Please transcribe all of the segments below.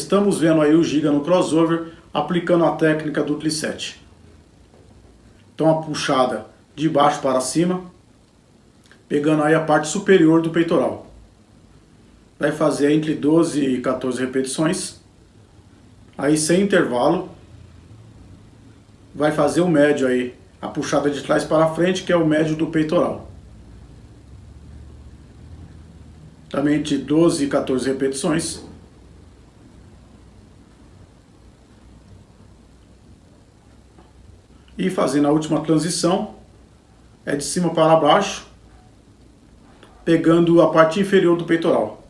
Estamos vendo aí o Giga no crossover aplicando a técnica do Tli7. Então a puxada de baixo para cima, pegando aí a parte superior do peitoral. Vai fazer entre 12 e 14 repetições, aí sem intervalo. Vai fazer o médio aí, a puxada de trás para frente, que é o médio do peitoral. Também entre 12 e 14 repetições. E fazendo a última transição, é de cima para baixo, pegando a parte inferior do peitoral.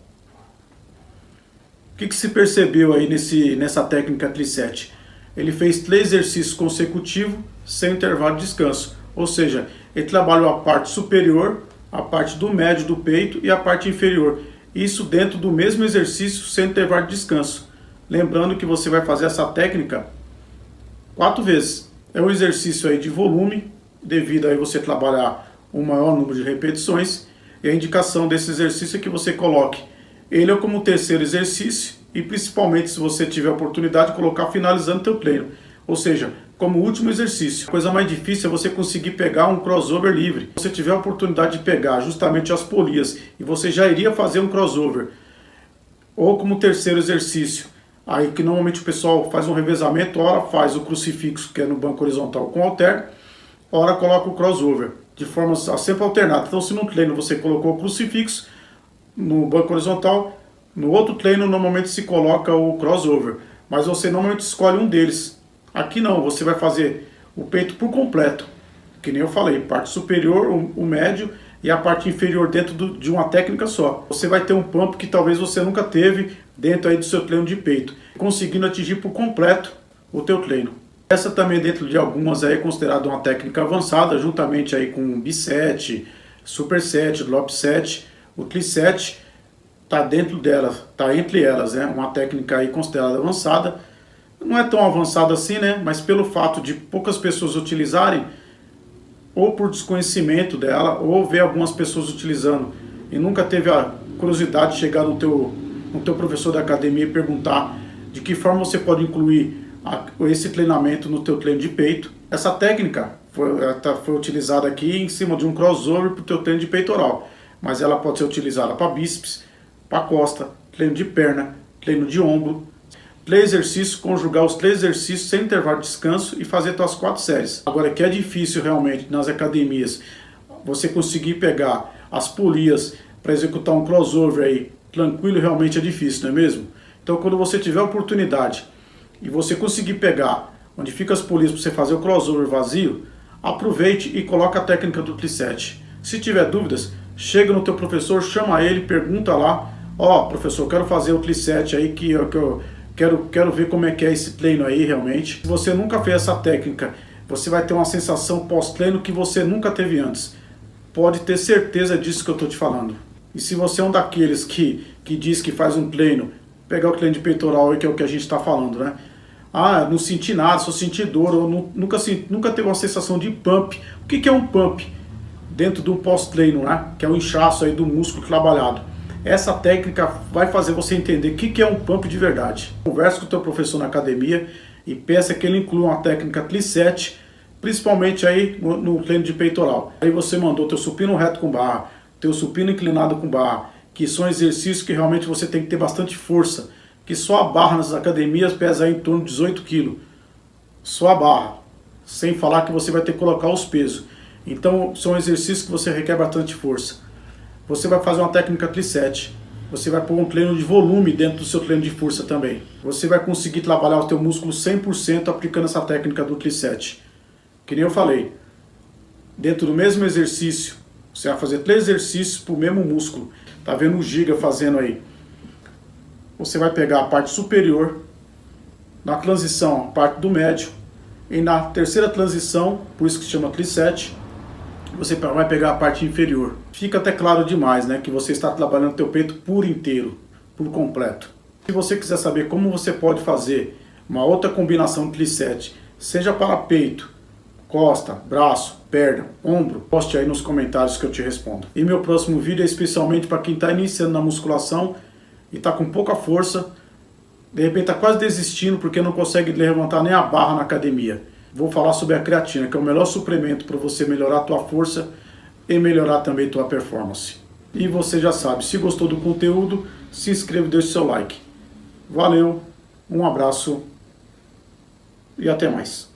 O que se percebeu aí nessa técnica Tli7? Ele fez 3 exercícios consecutivos sem intervalo de descanso. Ou seja, ele trabalhou a parte superior, a parte do médio do peito e a parte inferior. Isso dentro do mesmo exercício sem intervalo de descanso. Lembrando que você vai fazer essa técnica 4 vezes. É um exercício aí de volume, devido a você trabalhar um maior número de repetições. E a indicação desse exercício é que você coloque ele como terceiro exercício e principalmente se você tiver a oportunidade de colocar finalizando teu treino. Ou seja, como último exercício. A coisa mais difícil é você conseguir pegar um crossover livre. Se você tiver a oportunidade de pegar justamente as polias e você já iria fazer um crossover, ou como terceiro exercício, aí que normalmente o pessoal faz um revezamento, ora faz o crucifixo, que é no banco horizontal com halter, ora coloca o crossover, de forma sempre alternada. Então se num treino você colocou o crucifixo no banco horizontal, no outro treino normalmente se coloca o crossover, mas você normalmente escolhe um deles. Aqui não, você vai fazer o peito por completo, que nem eu falei, parte superior, o médio e a parte inferior dentro de uma técnica só. Você vai ter um pump que talvez você nunca teve dentro aí do seu treino de peito, conseguindo atingir por completo o teu treino. Essa também dentro de algumas aí é considerada uma técnica avançada, juntamente aí com Bi7, Superset, Drop7, o Tli7 está dentro delas, está entre elas, né? Uma técnica aí considerada avançada. Não é tão avançada assim, né? Mas pelo fato de poucas pessoas utilizarem, ou por desconhecimento dela, ou ver algumas pessoas utilizando e nunca teve a curiosidade de chegar no teu professor da academia e perguntar de que forma você pode incluir esse treinamento no teu treino de peito. Essa técnica foi utilizada aqui em cima de um crossover para o teu treino de peitoral, mas ela pode ser utilizada para bíceps, para costa, treino de perna, treino de ombro. 3 exercícios, conjugar os 3 exercícios sem intervalo de descanso e fazer tuas 4 séries. Agora que é difícil realmente nas academias você conseguir pegar as polias para executar um crossover aí tranquilo, realmente é difícil, não é mesmo? Então quando você tiver a oportunidade e você conseguir pegar onde fica as polias para você fazer o crossover vazio, aproveite e coloque a técnica do Tli7. Se tiver dúvidas, chega no teu professor, chama ele, pergunta lá, ó, professor, quero fazer o Tli7 aí que eu quero ver como é que é esse treino aí realmente. Se você nunca fez essa técnica, você vai ter uma sensação pós-treino que você nunca teve antes. Pode ter certeza disso que eu estou te falando. E se você é um daqueles que diz que faz um treino, pegar o treino de peitoral aí, que é o que a gente está falando, né? Ah, não senti nada, só senti dor, ou nunca teve uma sensação de pump. O que é um pump? Dentro do pós-treino, né? Que é o inchaço aí do músculo trabalhado. Essa técnica vai fazer você entender o que é um pump de verdade. Converse com o teu professor na academia e peça que ele inclua uma técnica Tli7, principalmente aí no treino de peitoral. Aí você mandou teu supino reto com barra, teu supino inclinado com barra, que são exercícios que realmente você tem que ter bastante força, que só a barra nas academias pesa aí em torno de 18 kg. Só a barra, sem falar que você vai ter que colocar os pesos. Então são exercícios que você requer bastante força. Você vai fazer uma técnica Tli7. Você vai pôr um treino de volume dentro do seu treino de força também. Você vai conseguir trabalhar o teu músculo 100% aplicando essa técnica do Tli7. Que nem eu falei, dentro do mesmo exercício, você vai fazer 3 exercícios para o mesmo músculo. Tá vendo o Giga fazendo aí? Você vai pegar a parte superior, na transição a parte do médio, e na terceira transição, por isso que se chama Tli7, você vai pegar a parte inferior. Fica até claro demais, né, que você está trabalhando o teu peito por inteiro, por completo. Se você quiser saber como você pode fazer uma outra combinação Tli7, seja para peito, costa, braço, perna, ombro, poste aí nos comentários que eu te respondo. E meu próximo vídeo é especialmente para quem está iniciando na musculação e está com pouca força de repente está quase desistindo porque não consegue levantar nem a barra na academia. Vou falar sobre a creatina, que é o melhor suplemento para você melhorar a tua força e melhorar também a tua performance. E você já sabe, se gostou do conteúdo, se inscreva e deixe seu like. Valeu, um abraço e até mais.